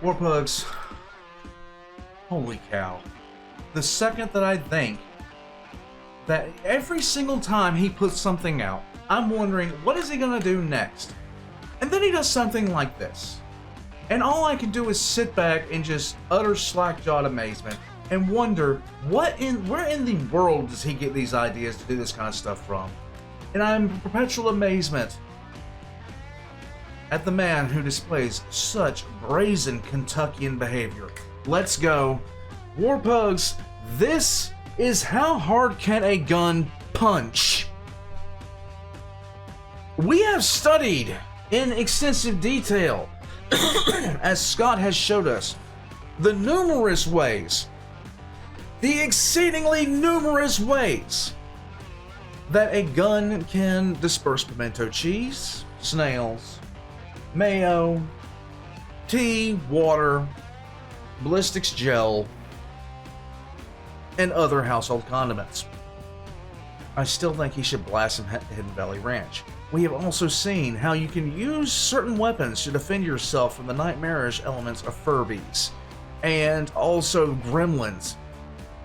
Warpugs, holy cow. The second that I think that every single time he puts something out, I'm wondering, what is he gonna do next? And then he does something like this. And all I can do is sit back and just utter slack-jawed amazement and wonder, where in the world does he get these ideas to do this kind of stuff from? And I'm in perpetual amazement at the man who displays such brazen Kentuckian behavior. Let's go. Warpugs, this is how hard can a gun punch? We have studied in extensive detail, as Scott has showed us, the numerous ways, the exceedingly numerous ways that a gun can disperse pimento cheese, snails, mayo, tea, water, ballistics gel, and other household condiments. I still think he should blast some Hidden Valley Ranch. We have also seen how you can use certain weapons to defend yourself from the nightmarish elements of Furbies, and also gremlins,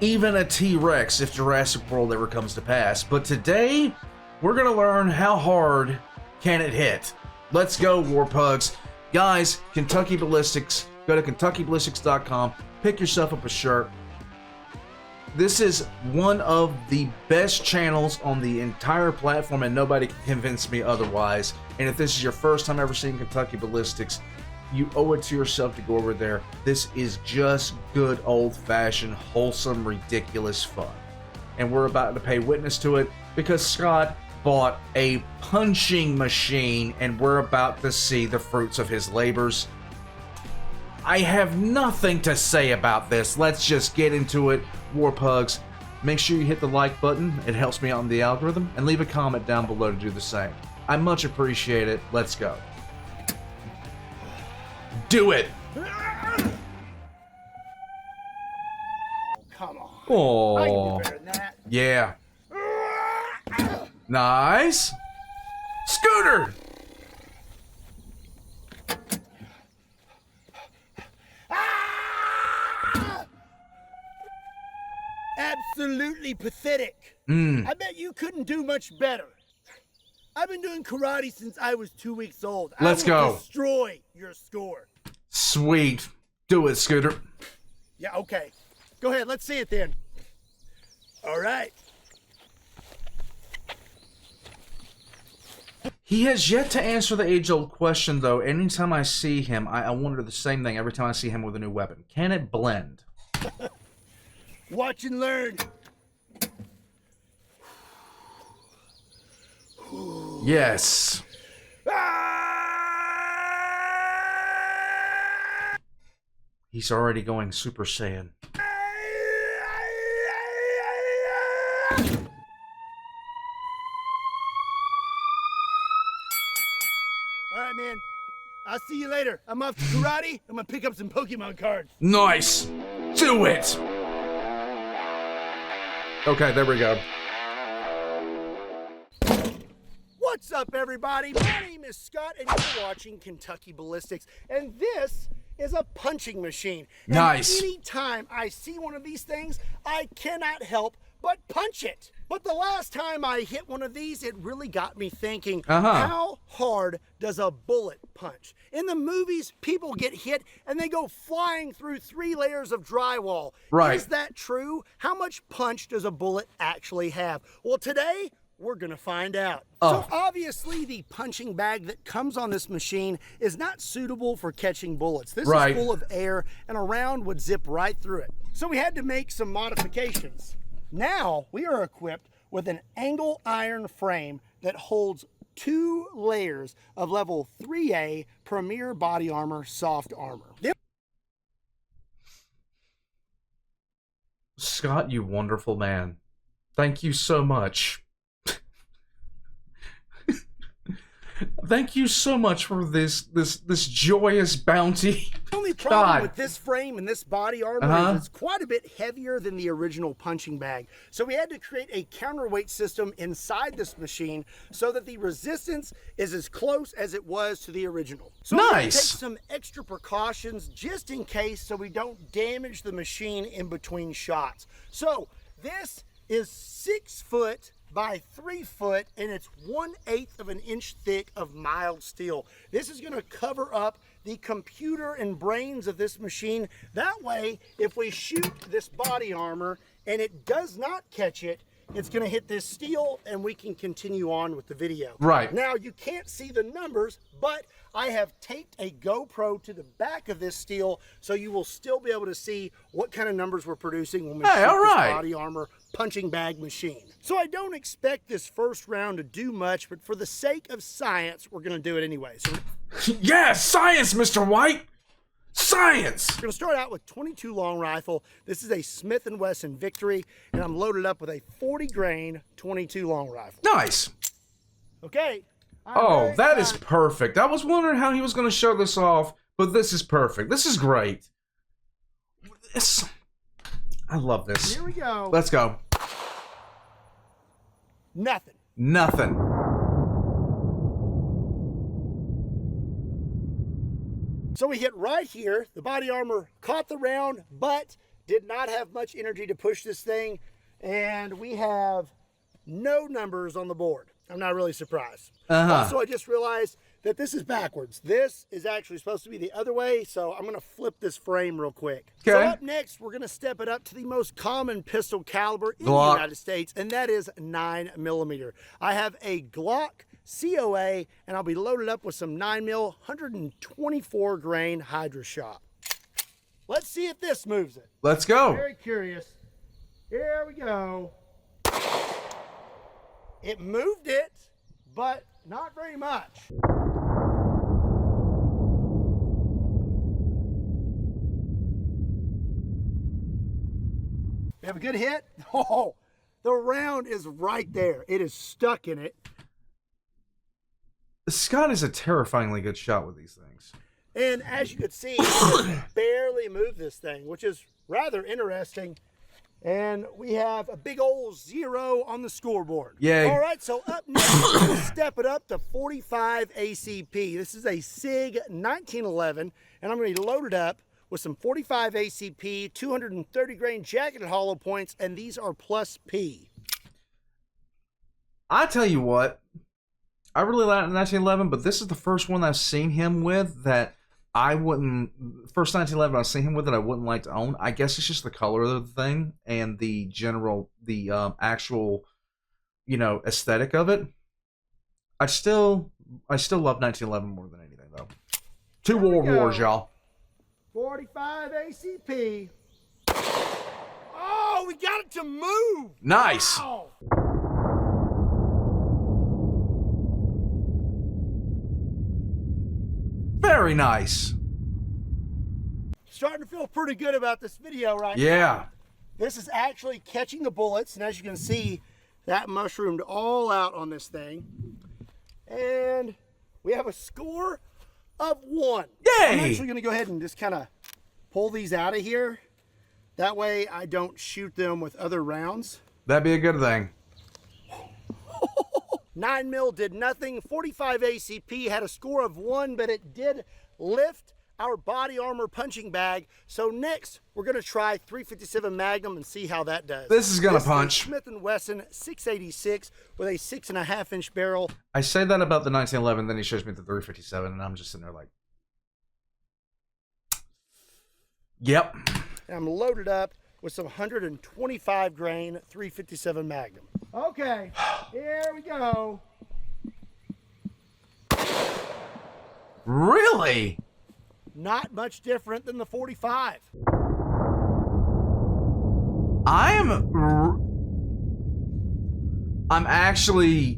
even a T-Rex if Jurassic World ever comes to pass. But today, we're gonna learn how hard can it hit. Let's go, Warpugs. Guys, Kentucky Ballistics, go to KentuckyBallistics.com, pick yourself up a shirt. This is one of the best channels on the entire platform, and nobody can convince me otherwise. And if this is your first time ever seeing Kentucky Ballistics, you owe it to yourself to go over there. This is just good old-fashioned, wholesome, ridiculous fun. And we're about to pay witness to it because Scott bought a punching machine, and we're about to see the fruits of his labors. I have nothing to say about this. Let's just get into it. Warpugs, make sure you hit the like button. It helps me out in the algorithm. And leave a comment down below to do the same. I much appreciate it. Let's go. Do it! Oh, come on. Oh, I can do better than that. Yeah. Nice. Scooter! Absolutely pathetic. I bet you couldn't do much better. I've been doing karate since I was 2 weeks old. Let's I will go. Destroy your score. Sweet. Do it, Scooter. Yeah, okay. Go ahead, let's see it then. All right. He has yet to answer the age-old question, though. Anytime I see him, I wonder the same thing every time I see him with a new weapon. Can it blend? Watch and learn. Yes. He's already going Super Saiyan. All right, man. I'll see you later. I'm off to karate. I'm gonna pick up some Pokemon cards. Nice. Do it. Okay, there we go. What's up, everybody? My name is Scott, and you're watching Kentucky Ballistics, and this is a punching machine. And nice. anytime I see one of these things, I cannot help but punch it. But the last time I hit one of these, it really got me thinking, how hard does a bullet punch? In the movies, people get hit and they go flying through 3 layers of drywall. Right. Is that true? How much punch does a bullet actually have? Well, today, we're gonna find out. So obviously the punching bag that comes on this machine is not suitable for catching bullets. This is full of air and a round would zip right through it. So we had to make some modifications. Now we are equipped with an angle iron frame that holds 2 layers of level 3A Premier Body Armor soft armor. Scott, you wonderful man. Thank you so much. Thank you so much for this joyous bounty. The only problem with this frame and this body armor is it's quite a bit heavier than the original punching bag. So we had to create a counterweight system inside this machine so that the resistance is as close as it was to the original. So we had to take some extra precautions just in case so we don't damage the machine in between shots. So this is 6 foot by 3 foot, and it's 1/8 of an inch thick of mild steel. This is going to cover up the computer and brains of this machine. That way, if we shoot this body armor and it does not catch it, it's going to hit this steel and we can continue on with the video. Right. Now, you can't see the numbers, but I have taped a GoPro to the back of this steel so you will still be able to see what kind of numbers we're producing when we shoot this body armor punching bag machine. So I don't expect this first round to do much, but for the sake of science, we're going to do it anyway. So yeah, science, Mr. White! Science! We're going to start out with 22 long rifle. This is a Smith & Wesson Victory, and I'm loaded up with a 40 grain 22 long rifle. Nice. Okay. Oh, that is perfect. I was wondering how he was going to show this off, but this is perfect. This is great. I love this. Here we go. Let's go. Nothing. Nothing. So we hit right here. The body armor caught the round, but did not have much energy to push this thing. And we have no numbers on the board. I'm not really surprised. Also, I just realized that this is backwards. This is actually supposed to be the other way, so I'm going to flip this frame real quick. Okay. So up next, we're going to step it up to the most common pistol caliber in the United States, and that is 9mm. I have a Glock COA, and I'll be loaded up with some 9mm 124 grain Hydra Shot. Let's see if this moves it. Let's go. Very curious. Here we go. It moved it, but not very much. We have a good hit. Oh, the round is right there. It is stuck in it. Scott is a terrifyingly good shot with these things. And as you can see, I barely moved this thing, which is rather interesting. And we have a big old 0 on the scoreboard. Yay. All right, so up next, we're going to step it up to 45 ACP. This is a SIG 1911, and I'm going to be loaded up with some 45 ACP, 230 grain jacketed hollow points, and these are plus P. I tell you what, I really like 1911, but this is the first one I've seen him with that I wouldn't, first 1911 I've seen him with that I wouldn't like to own. I guess it's just the color of the thing and the general, the actual, you know, aesthetic of it. I still love 1911 more than anything though. Two World Wars, y'all. 45 ACP. Oh, we got it to move. Nice. Wow. Very nice. Starting to feel pretty good about this video right now. Yeah. This is actually catching the bullets, and as you can see, that mushroomed all out on this thing. And we have a score of 1. Yay! I'm actually going to go ahead and just kind of pull these out of here. That way I don't shoot them with other rounds. That'd be a good thing. 9mm did nothing. 45 ACP had a score of 1, but it did lift our body armor punching bag. So next, we're going to try 357 Magnum and see how that does. This is going to punch. Smith & Wesson 686 with a 6.5-inch barrel. I say that about the 1911, then he shows me the 357, and I'm just sitting there like, yep. And I'm loaded up with some 125 grain 357 Magnum. Okay, here we go. Really? Not much different than the 45. I'm actually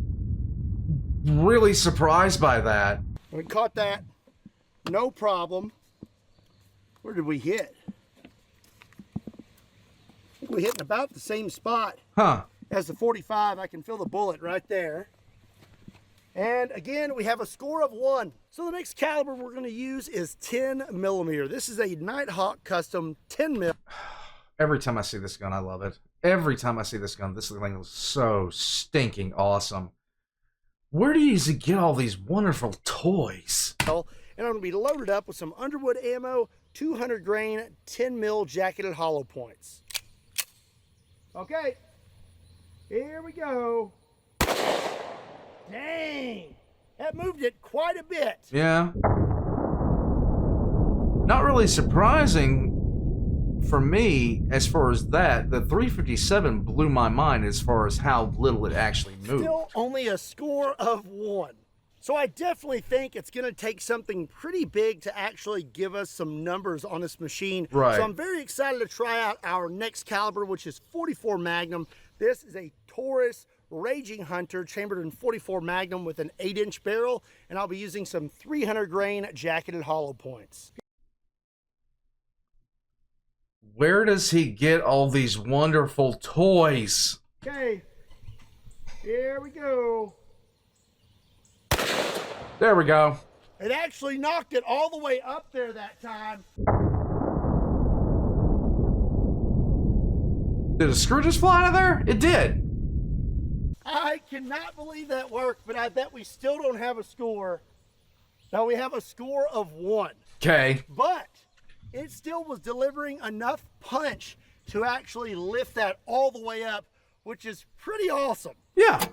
really surprised by that. We caught that, no problem. Where did we hit? We hit in about the same spot Huh. as the 45. I can feel the bullet right there. And again, we have a score of 1. So the next caliber we're going to use is 10 millimeter. This is a Nighthawk custom 10 mil. Every time I see this gun, I love it. Every time I see this gun, this thing is so stinking awesome. Where do you get all these wonderful toys? And I'm going to be loaded up with some Underwood ammo, 200 grain, 10 mil jacketed hollow points. Okay, here we go. Dang, that moved it quite a bit. Yeah. Not really surprising for me as far as that. The 357 blew my mind as far as how little it actually moved. Still only a score of 1. So I definitely think it's going to take something pretty big to actually give us some numbers on this machine. Right. So I'm very excited to try out our next caliber, which is 44 Magnum. This is a Taurus Raging Hunter chambered in 44 Magnum with an 8-inch barrel, and I'll be using some 300 grain jacketed hollow points. Where does he get all these wonderful toys? Okay, here we go. There we go. It actually knocked it all the way up there that time. Did a screw just fly out of there? It did. I cannot believe that worked, but I bet we still don't have a score. Now we have a score of 1. Okay. But it still was delivering enough punch to actually lift that all the way up, which is pretty awesome. Yeah.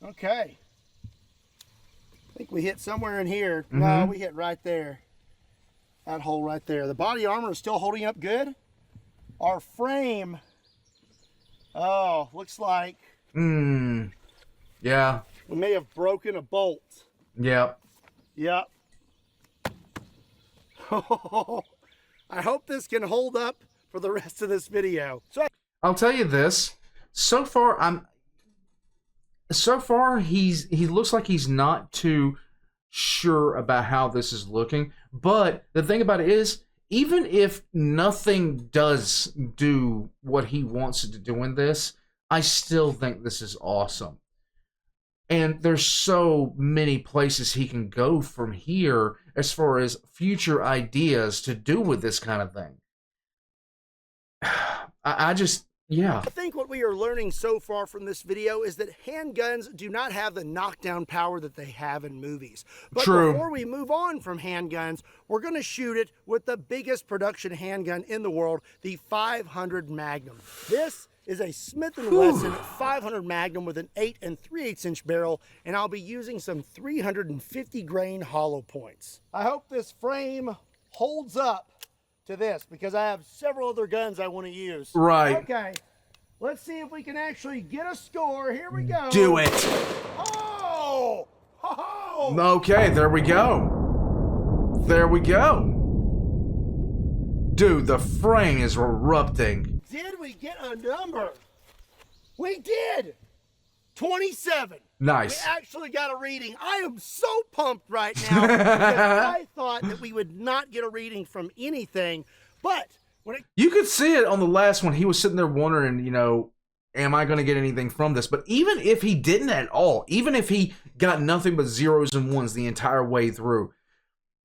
Okay. I think we hit somewhere in here. No, we hit right there. That hole right there. The body armor is still holding up good. Our frame, oh, looks like yeah. we may have broken a bolt. Yep. Yep. I hope this can hold up for the rest of this video. So I'll tell you this. So far he looks like he's not too sure about how this is looking. But the thing about it is, even if nothing does do what he wants it to do in this, I still think this is awesome. And there's so many places he can go from here as far as future ideas to do with this kind of thing. Yeah. I think what we are learning so far from this video is that handguns do not have the knockdown power that they have in movies. But True. Before we move on from handguns, we're going to shoot it with the biggest production handgun in the world, the 500 Magnum. This is a Smith & Wesson 500 Magnum with an 8 3/8 inch barrel, and I'll be using some 350 grain hollow points. I hope this frame holds up to this because I have several other guns I want to use. Right. Okay. Let's see if we can actually get a score. Here we go. Do it. Oh! Oh! Okay, there we go. There we go. Dude, the frame is erupting. Did we get a number? We did. 27. Nice. We actually got a reading. I am so pumped right now because I thought that we would not get a reading from anything, but when it... You could see it on the last one. He was sitting there wondering, am I going to get anything from this? But even if he didn't at all, even if he got nothing but zeros and ones the entire way through,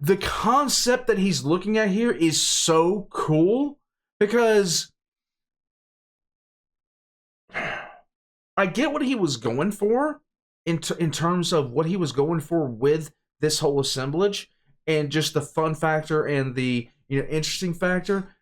the concept that he's looking at here is so cool because I get what he was going for in terms of what he was going for with this whole assemblage and just the fun factor and the interesting factor.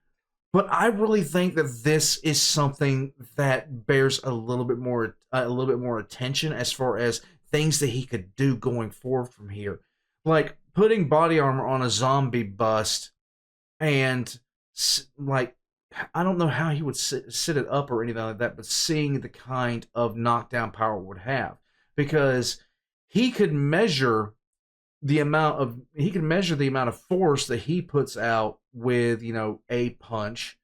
But I really think that this is something that bears a little bit more attention as far as things that he could do going forward from here, like putting body armor on a zombie bust, and like I don't know how he would sit it up or anything like that, but seeing the kind of knockdown power it would have, because he could measure the amount of force that he puts out with a punch,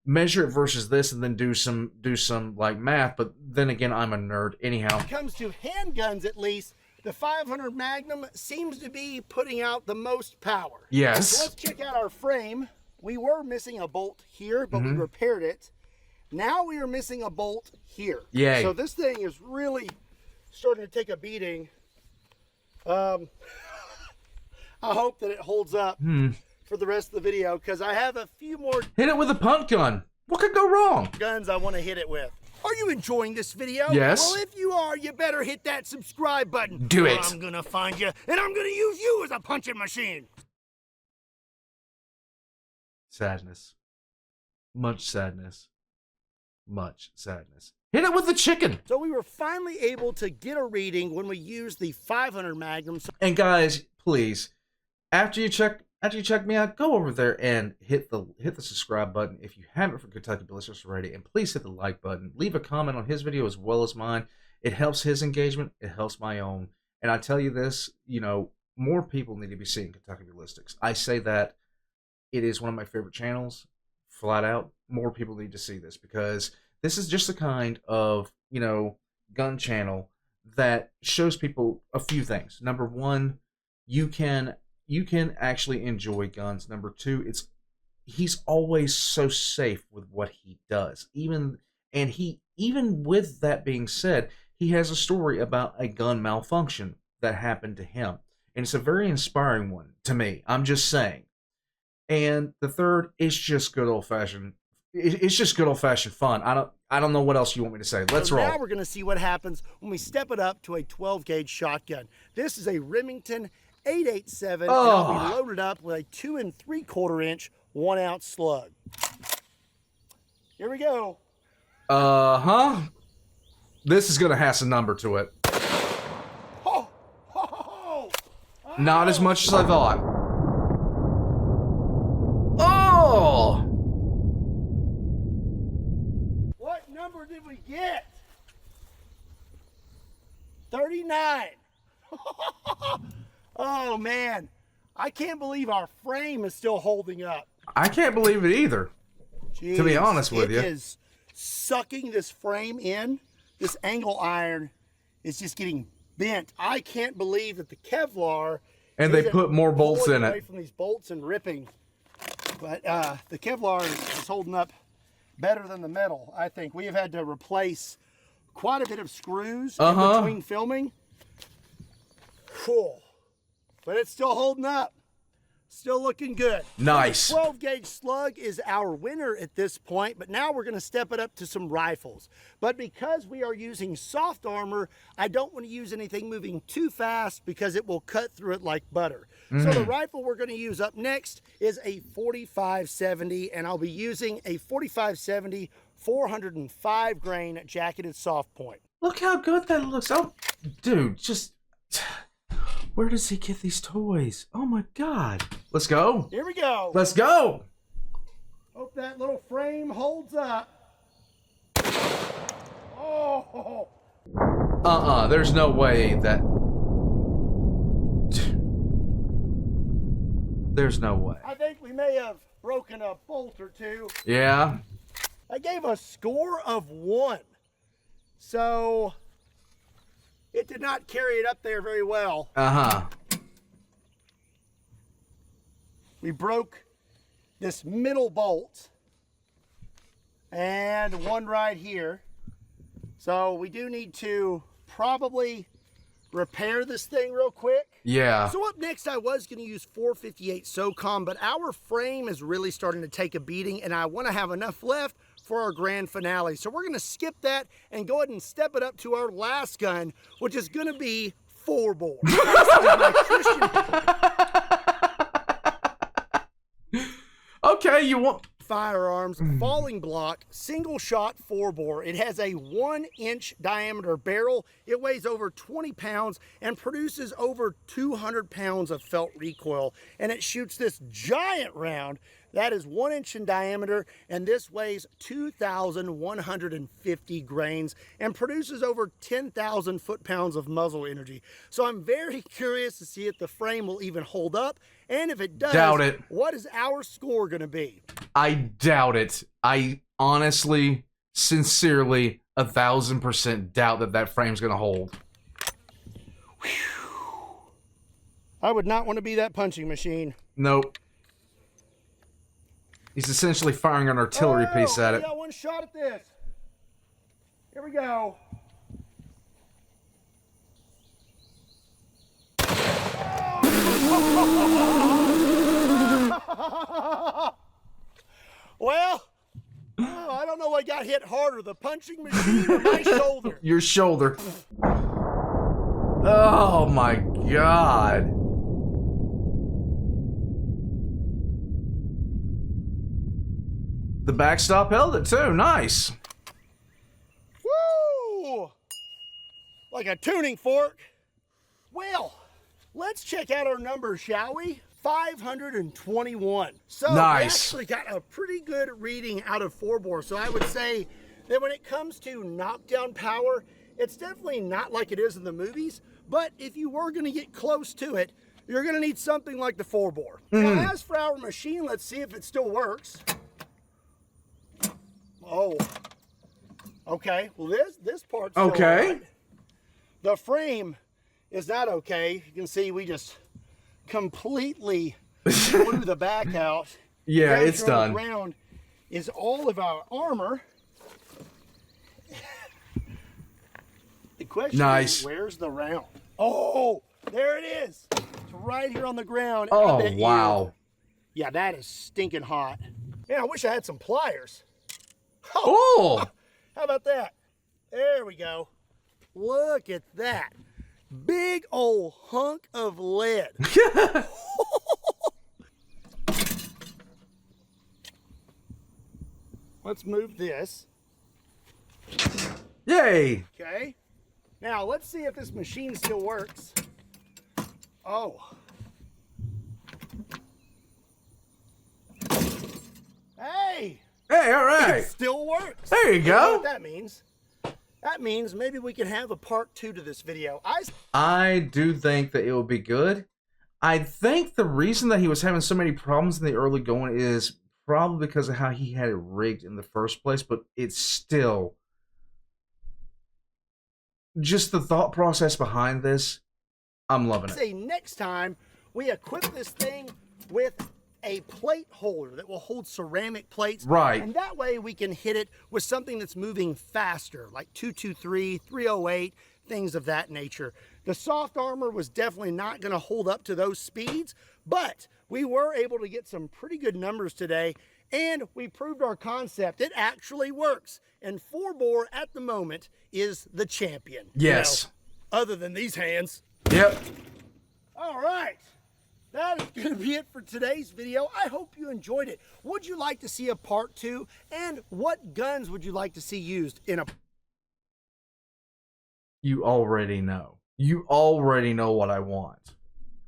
measure it versus this, and then do some like math. But then again, I'm a nerd anyhow. When it comes to handguns, at least the 500 Magnum seems to be putting out the most power. Yes. So let's check out our frame. We were missing a bolt here, but we repaired it. Now we are missing a bolt here. Yay. So this thing is really starting to take a beating. I hope that it holds up for the rest of the video, because I have a few more Hit it with a punt gun. What could go wrong? guns I want to hit it with. Are you enjoying this video? Yes. Well, if you are, you better hit that subscribe button. Do or it. I'm gonna find you, and I'm gonna use you as a punching machine. Sadness. Much sadness. Much sadness. Hit it with the chicken. So we were finally able to get a reading when we used the 500 Magnum. And guys, please, after you check me out, go over there and hit the subscribe button if you haven't for Kentucky Ballistics already, and please hit the like button. Leave a comment on his video as well as mine. It helps his engagement. It helps my own. And I tell you this, you know, more people need to be seeing Kentucky Ballistics. I say that it is one of my favorite channels, flat out. More people need to see this, because this is just the kind of, you know, gun channel that shows people a few things. Number one, you can actually enjoy guns. Number two, he's always so safe with what he does. Even with that being said, he has a story about a gun malfunction that happened to him, and it's a very inspiring one to me. I'm just saying. And the third is just good old fashioned. It's just good old fashioned fun. I don't know what else you want me to say. Let's roll. Now we're gonna see what happens when we step it up to a 12 gauge shotgun. This is a Remington 887, and I'll be loaded up with a 2 3/4 inch 1 ounce slug. Here we go. This is gonna have some number to it. Oh, oh, oh. Not as much as I thought. Oh! What number did we get? 39. Oh man, I can't believe our frame is still holding up. I can't believe it either. Jeez, to be honest with you. It is sucking this frame in. This angle iron is just getting bent. I can't believe that the Kevlar And they isn't put more bolts pulling in away it. from these bolts and ripping. But the Kevlar is holding up better than the metal, I think. We have had to replace quite a bit of screws in between filming. Cool. But it's still holding up. Still looking good. Nice. The 12 gauge slug is our winner at this point, but now we're going to step it up to some rifles. But because we are using soft armor, I don't want to use anything moving too fast because it will cut through it like butter. So the rifle we're going to use up next is a 4570, and I'll be using a 4570 405 grain jacketed soft point. Look how good that looks. Oh, dude, just... Where does he get these toys? Oh my God. Let's go. Here we go. Let's go. Hope that little frame holds up. Oh. There's no way that... There's no way. I think we may have broken a bolt or two. Yeah. I gave a score of 1. So it did not carry it up there very well. We broke this middle bolt and one right here. So we do need to probably repair this thing real quick. Yeah. So up next, I was going to use 458 SOCOM, but our frame is really starting to take a beating, and I want to have enough left for our grand finale. So we're going to skip that and go ahead and step it up to our last gun, which is going to be 4-bore. Okay, you want... Firearms, falling block, single shot 4-bore. It has a 1-inch diameter barrel. It weighs over 20 pounds and produces over 200 pounds of felt recoil. And it shoots this giant round that is 1 inch in diameter, and this weighs 2,150 grains and produces over 10,000 foot-pounds of muzzle energy. So I'm very curious to see if the frame will even hold up, and if it does, Doubt it. What is our score going to be? I doubt it. I honestly, sincerely, 1,000% doubt that that frame's gonna hold. I would not want to be that punching machine. Nope. He's essentially firing an artillery piece at we it. got one shot at this. Here we go. Well, I don't know what got hit harder, the punching machine or my shoulder. Your shoulder. Oh my god. The backstop held it too. Nice. Woo! Like a tuning fork. Well, let's check out our numbers, shall we? 521. So nice. We actually got a pretty good reading out of 4-bore. So I would say that when it comes to knockdown power, it's definitely not like it is in the movies. But if you were going to get close to it, you're going to need something like the 4-bore. Now, as for our machine, let's see if it still works. Oh, okay. Well, this part's still okay. all right. The frame is not okay. You can see we just completely blew the back out. Yeah, Down it's here on done. the ground is all of our armor. The question is, where's the round? Oh, there it is. It's right here on the ground. Oh, wow. Yeah, that is stinking hot. Man, I wish I had some pliers. Oh! How about that? There we go. Look at that. Big old hunk of lead. Let's move this. Yay! Okay. Now, let's see if this machine still works. Oh. Hey! Hey, all right. It still works. There you know go. what that means? That means maybe we can have a part 2 to this video. I do think that it will be good. I think the reason that he was having so many problems in the early going is probably because of how he had it rigged in the first place, but it's still just the thought process behind this. I'm loving it. Say next time we equip this thing with a plate holder that will hold ceramic plates. Right. And that way we can hit it with something that's moving faster, like 223, 308, things of that nature. The soft armor was definitely not going to hold up to those speeds, but we were able to get some pretty good numbers today, and we proved our concept. It actually works. And 4-bore at the moment is the champion. Yes. You know, other than these hands. Yep. All right. That is going to be it for today's video. I hope you enjoyed it. Would you like to see a part 2? And what guns would you like to see used in a... You already know. You already know what I want.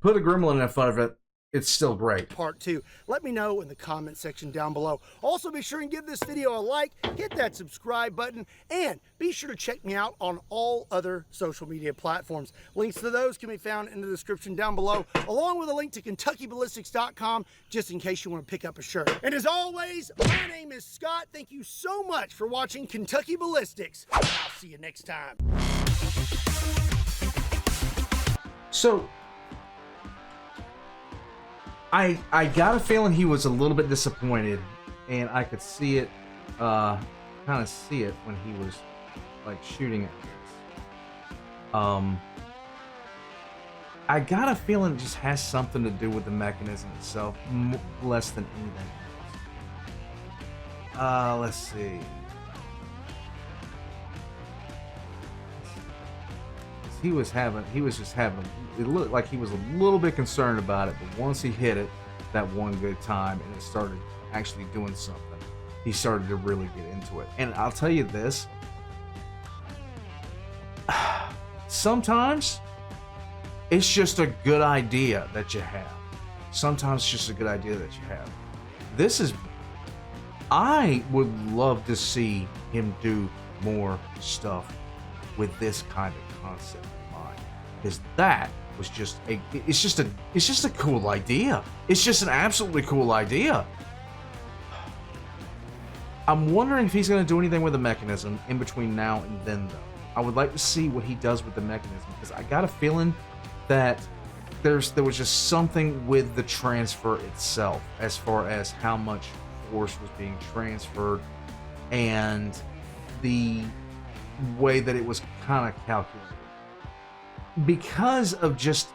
Put a gremlin in front of it. It's still great. Part 2. Let me know in the comment section down below. Also, be sure and give this video a like, hit that subscribe button, and be sure to check me out on all other social media platforms. Links to those can be found in the description down below, along with a link to KentuckyBallistics.com, just in case you want to pick up a shirt. And as always, my name is Scott. Thank you so much for watching Kentucky Ballistics. I'll see you next time. So, I got a feeling he was a little bit disappointed, and I could see it, kind of see it when he was like shooting at this. I got a feeling it just has something to do with the mechanism itself, less than anything else. Let's see. He was just having, it looked like he was a little bit concerned about it, but once he hit it that one good time and it started actually doing something, he started to really get into it. And I'll tell you this, sometimes it's just a good idea that you have. Sometimes it's just a good idea that you have. I would love to see him do more stuff with this kind of concept in mind, because that was just it's just a cool idea. It's just an absolutely cool idea. I'm wondering if he's going to do anything with the mechanism in between now and then, though. I would like to see what he does with the mechanism, because I got a feeling that there was just something with the transfer itself as far as how much force was being transferred and the way that it was kind of calculated. Because of just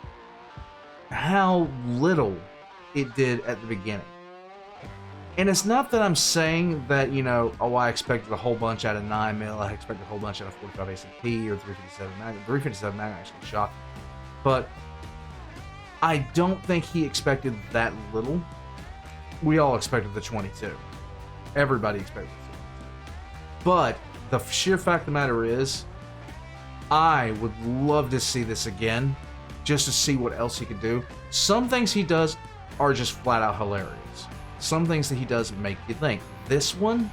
how little it did at the beginning. And it's not that I'm saying that, you know, oh, I expected a whole bunch out of 9mm, I expected a whole bunch out of 45 ACP or 357 Magnum. 357 Magnum actually shocked me. But I don't think he expected that little. We all expected the 22. Everybody expected it. But the sheer fact of the matter is, I would love to see this again, just to see what else he could do. Some things he does are just flat out hilarious. Some things that he does make you think. This one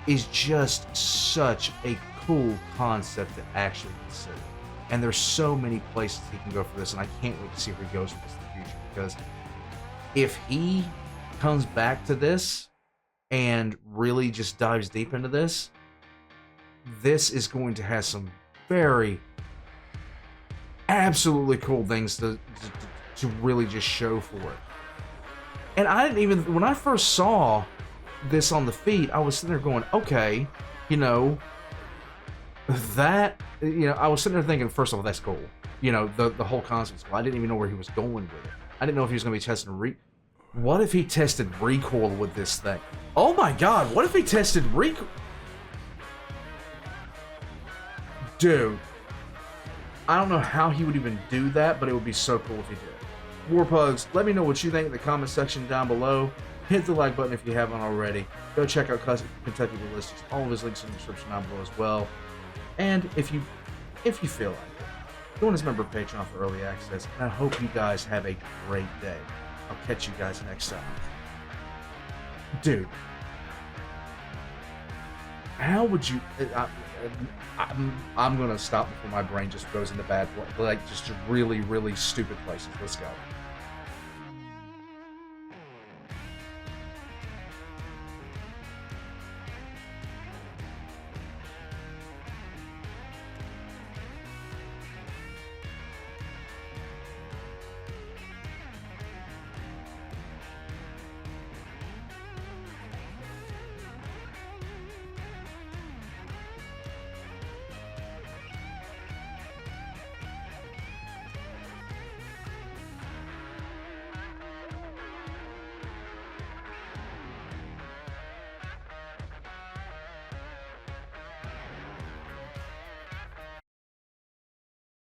is just such a cool concept to actually consider. And there's so many places he can go for this, and I can't wait to see where he goes with this in the future. Because if he comes back to this and really just dives deep into this, this is going to have some very absolutely cool things to really just show for it. And I didn't even, when I first saw this on the feed, I was sitting there going, okay, you know, that, you know, I was sitting there thinking, first of all, that's cool. You know, the whole concept's cool. I didn't even know where he was going with it. I didn't know if he was going to be testing what if he tested recoil with this thing? Oh my god, what if he tested recoil? Dude, I don't know how he would even do that, but it would be so cool if he did. Warpugs, let me know what you think in the comment section down below. Hit the like button if you haven't already. Go check out Kentucky Ballistics. All of his links in the description down below as well. And if you feel like it, join as a member of Patreon for early access. And I hope you guys have a great day. I'll catch you guys next time. Dude, how would you... I'm gonna stop before my brain just goes into bad, like just really, really stupid places. Let's go.